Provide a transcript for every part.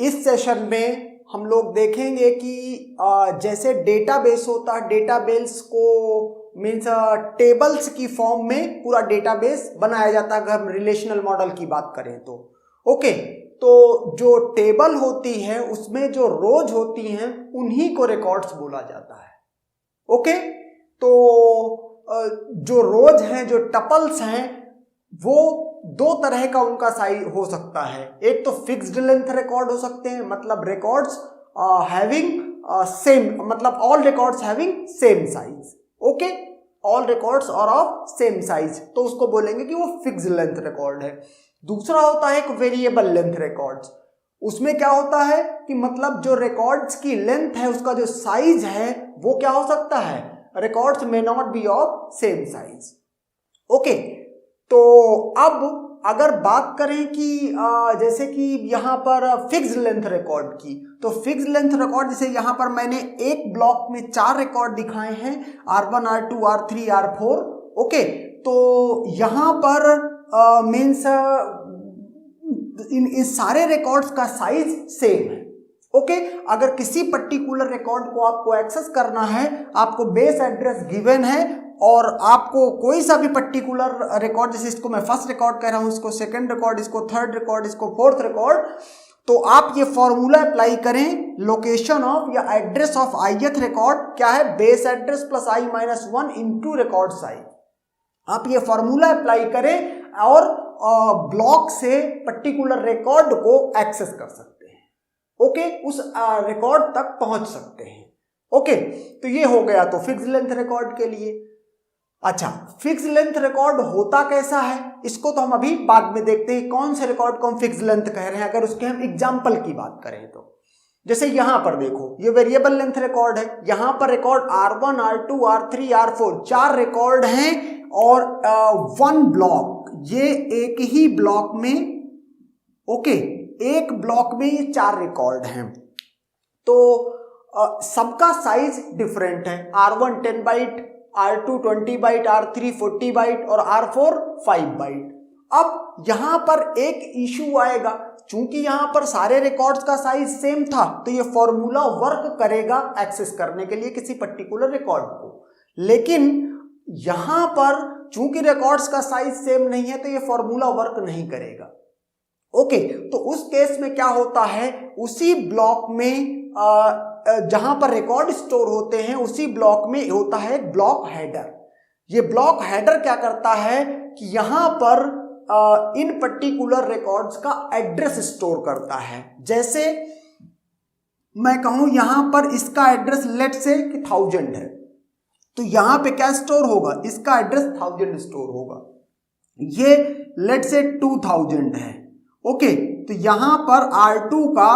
इस सेशन में हम लोग देखेंगे कि जैसे डेटाबेस होता है, डेटाबेस को मीन्स टेबल्स की फॉर्म में पूरा डेटाबेस बनाया जाता है अगर हम रिलेशनल मॉडल की बात करें तो। ओके, तो जो टेबल होती है उसमें जो रोज होती हैं उन्हीं को रिकॉर्ड्स बोला जाता है। ओके, तो जो रोज हैं, जो टपल्स हैं, वो दो तरह का उनका साइज हो सकता है। एक तो फिक्स्ड लेंथ रिकॉर्ड हो सकते हैं, मतलब रिकॉर्ड्स हैविंग सेम, मतलब all records having same size. Okay, all records are of same size, तो उसको बोलेंगे कि वो फिक्स्ड लेंथ रिकॉर्ड है। दूसरा होता है एक वेरिएबल लेंथ रिकॉर्ड्स। उसमें क्या होता है कि मतलब जो रिकॉर्ड्स की लेंथ है उसका जो साइज है वो क्या हो सकता है, records may not be of same size. Okay, तो अब अगर बात करें कि जैसे कि यहाँ पर फिक्स्ड लेंथ रिकॉर्ड की, तो फिक्स्ड लेंथ रिकॉर्ड जैसे यहाँ पर मैंने एक ब्लॉक में 4 रिकॉर्ड दिखाए हैं, R1, R2, R3, R4। Okay, तो यहाँ पर मीन्स इन सारे रिकॉर्ड्स का साइज सेम है। ओके, अगर किसी पर्टिकुलर रिकॉर्ड को आपको एक्सेस करना है, आपको बेस एड्रेस गिवन है और आपको कोई सा भी पर्टिकुलर रिकॉर्ड, जैसे इसको मैं फर्स्ट रिकॉर्ड कह रहा हूं, इसको सेकंड रिकॉर्ड, इसको थर्ड रिकॉर्ड, इसको फोर्थ रिकॉर्ड, तो आप ये फॉर्मूला अप्लाई करें, लोकेशन ऑफ या एड्रेस ऑफ ith रिकॉर्ड क्या है, base address plus i-1 into record size. आप ये फॉर्मूला अप्लाई करें और ब्लॉक से पर्टिकुलर रिकॉर्ड को एक्सेस कर सकते हैं। ओके, उस रिकॉर्ड तक पहुंच सकते हैं। ओके, तो ये हो गया तो फिक्स्ड लेंथ रिकॉर्ड के लिए। अच्छा, फिक्स्ड लेंथ रिकॉर्ड होता कैसा है, इसको तो हम अभी बाद में देखते हैं कौन से रिकॉर्ड को हम फिक्स्ड लेंथ कह रहे हैं। अगर उसके हम एग्जांपल की बात करें तो जैसे यहां पर देखो, ये वेरिएबल लेंथ रिकॉर्ड है, यहां पर record R1, R2, R3, R4 4 record हैं और 1 ब्लॉक, ये एक ही ब्लॉक में, ओके, एक ब्लॉक में ये 4 रिकॉर्ड हैं। तो सबका साइज डिफरेंट है, R1 10 bite, R2 20 bite, R3 40 bite और R4 5 बाइट। अब यहां पर एक इशू आएगा, चूंकि यहां पर सारे रिकॉर्ड्स का साइज सेम था तो ये फॉर्मूला वर्क करेगा एक्सेस करने के लिए किसी पर्टिकुलर रिकॉर्ड को, लेकिन यहां पर चूंकि रिकॉर्ड्स का साइज सेम नहीं है तो ये फॉर्मूला वर्क नहीं करेगा। ओके, तो उस केस में क्या होता है, उसी ब्लॉक में जहां पर रिकॉर्ड स्टोर होते हैं उसी ब्लॉक में होता है ब्लॉक हेडर। ये ब्लॉक हेडर क्या करता है कि यहां पर इन पर्टिकुलर रिकॉर्ड्स का एड्रेस स्टोर करता है। जैसे मैं कहूं यहां पर इसका एड्रेस लेट से कि 1000 है, तो यहां पे क्या स्टोर होगा, इसका एड्रेस 1000 स्टोर होगा। ये लेट से 2000 है। ओके, तो यहां पर R2 का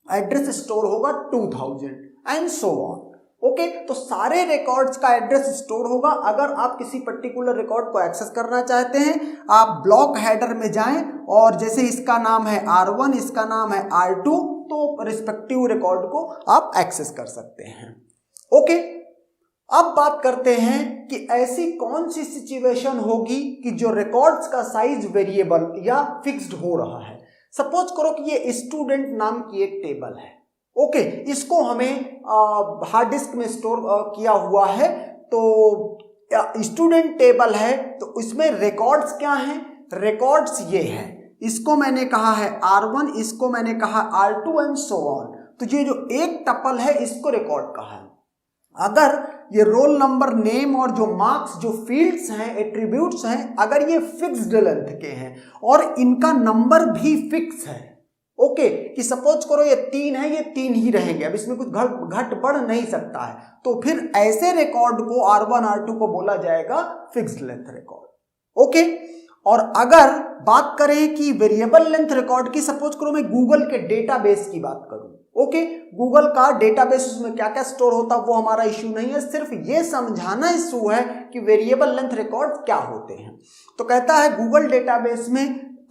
एड्रेस स्टोर होगा 2000 एंड सो ऑन। ओके, तो सारे रिकॉर्ड्स का एड्रेस स्टोर होगा। अगर आप किसी पर्टिकुलर रिकॉर्ड को एक्सेस करना चाहते हैं, आप ब्लॉक हेडर में जाएं और जैसे इसका नाम है R1, इसका नाम है R2, तो रिस्पेक्टिव रिकॉर्ड को आप एक्सेस कर सकते हैं। ओके, अब बात करते हैं कि ऐसी कौन सी सिचुएशन होगी कि जो रिकॉर्ड्स का साइज वेरिएबल या फिक्स्ड हो रहा है। सपोज करो कि ये स्टूडेंट नाम की एक टेबल है। ओके, इसको हमें हार्ड डिस्क में स्टोर किया हुआ है, तो स्टूडेंट टेबल है, तो इसमें रिकॉर्ड्स क्या हैं, रिकॉर्ड्स ये हैं, इसको मैंने कहा है R1, इसको मैंने कहा R2 एंड सो ऑन। तो ये जो एक टपल है इसको रिकॉर्ड कहा है। अगर ये रोल नंबर, नेम और जो मार्क्स, जो फील्ड्स हैं, एट्रीब्यूट्स हैं, अगर ये फिक्स्ड लेंथ के हैं और इनका नंबर भी फिक्स है, ओके, कि सपोज करो ये 3 है, ये 3 ही रहेंगे, अब इसमें कुछ घट बढ़ नहीं सकता है, तो फिर ऐसे रिकॉर्ड को R1, R2 को बोला जाएगा फिक्स्ड लेंथ रिकॉर्ड। ओके, और अगर बात करें कि वेरिएबल लेंथ रिकॉर्ड की, सपोज करो मैं गूगल के डेटाबेस की बात करूं। ओके, गूगल का डेटाबेस, उसमें क्या क्या स्टोर होता है वो हमारा इश्यू नहीं है, सिर्फ ये समझाना इश्यू है कि वेरिएबल लेंथ रिकॉर्ड क्या होते हैं। तो कहता है गूगल डेटाबेस में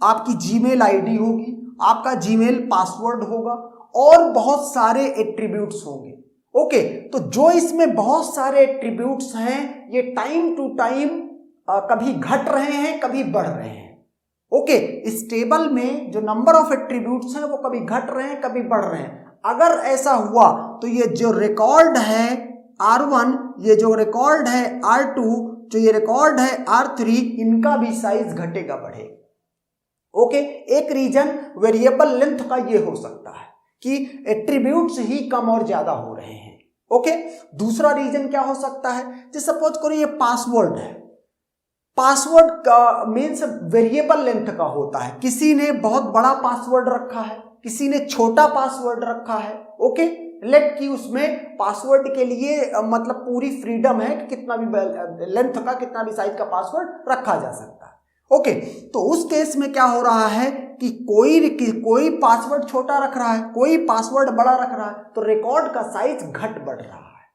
आपकी जीमेल आईडी होगी, आपका जीमेल पासवर्ड होगा और बहुत सारे एट्रीब्यूट्स होंगे। ओके, तो जो इसमें बहुत सारे एट्रीब्यूट्स हैं ये टाइम टू टाइम कभी घट रहे हैं, कभी बढ़ रहे हैं। ओके, इस टेबल में जो नंबर ऑफ एट्रीब्यूट्स हैं वो कभी घट रहे हैं कभी बढ़ रहे हैं। अगर ऐसा हुआ तो ये जो रिकॉर्ड है R1, ये जो रिकॉर्ड है R2, जो ये रिकॉर्ड है R3, इनका भी साइज घटेगा बढ़ेगा। ओके, एक रीजन वेरिएबल लेंथ का ये हो सकता है कि एट्रीब्यूट्स ही कम और ज्यादा हो रहे हैं। ओके, दूसरा रीजन क्या हो सकता है, जैसे सपोज करो ये पासवर्ड है, पासवर्ड का मीन्स वेरिएबल लेंथ का होता है। किसी ने बहुत बड़ा पासवर्ड रखा है, किसी ने छोटा पासवर्ड रखा है। ओके, लेट की उसमें पासवर्ड के लिए मतलब पूरी फ्रीडम है कि कितना भी लेंथ का कितना भी साइज का पासवर्ड रखा जा सकता है। ओके, तो उस केस में क्या हो रहा है कि कोई पासवर्ड छोटा रख रहा है, कोई पासवर्ड बड़ा रख रहा है, तो रिकॉर्ड का साइज घट बढ़ रहा है।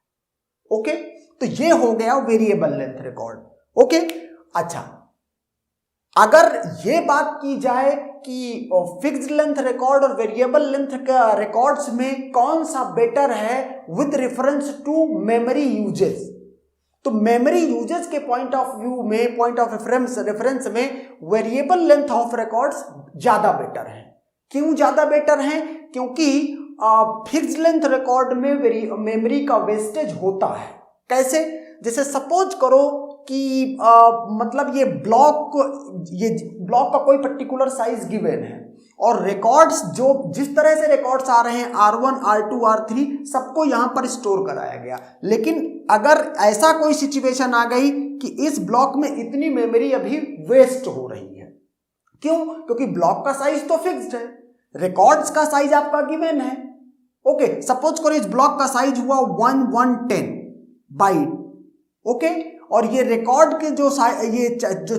ओके, तो ये हो गया वेरिएबल लेंथ रिकॉर्ड। ओके, अच्छा, अगर ये बात की जाए कि फिक्स्ड लेंथ रिकॉर्ड और वेरिएबल लेंथ का रिकॉर्ड्स में कौन सा बेटर है with reference to memory uses, तो मेमोरी यूजेस के पॉइंट ऑफ व्यू में, पॉइंट ऑफ रेफरेंस में वेरिएबल लेंथ ऑफ रिकॉर्ड्स ज्यादा बेटर है। क्यों ज्यादा बेटर है? क्योंकि फिक्स्ड लेंथ रिकॉर्ड में मेमोरी का वेस्टेज होता है। कैसे? जैसे सपोज करो कि मतलब ये ब्लॉक का कोई पर्टिकुलर साइज गिवन है और रिकॉर्ड्स जो जिस तरह से रिकॉर्ड्स आ रहे हैं R1, R2, R3 सबको यहां पर स्टोर कराया गया। लेकिन अगर ऐसा कोई सिचुएशन आ गई कि इस ब्लॉक में इतनी मेमोरी अभी वेस्ट हो रही है, क्यों? क्योंकि ब्लॉक का साइज तो फिक्स्ड है, रिकॉर्ड्स का साइज आपका गिवन है। ओके, सपोज करो इस ब्लॉक का साइज हुआ 1110 बाइट। ओके, और ये रिकॉर्ड के जो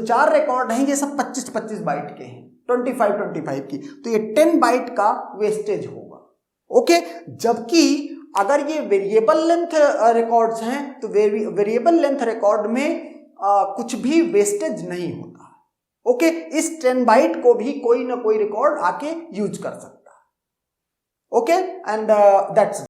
4 रिकॉर्ड हैं ये सब 25-25 बाइट के हैं, 25-25 की, तो ये 10 बाइट का वेस्टेज होगा। ओके, जबकि अगर ये वेरिएबल लेंथ रिकॉर्ड्स हैं तो वेरिएबल लेंथ रिकॉर्ड में कुछ भी वेस्टेज नहीं होता। ओके, इस 10 बाइट को भी कोई ना कोई रिकॉर्ड आके यूज कर सकता है। Okay, and that's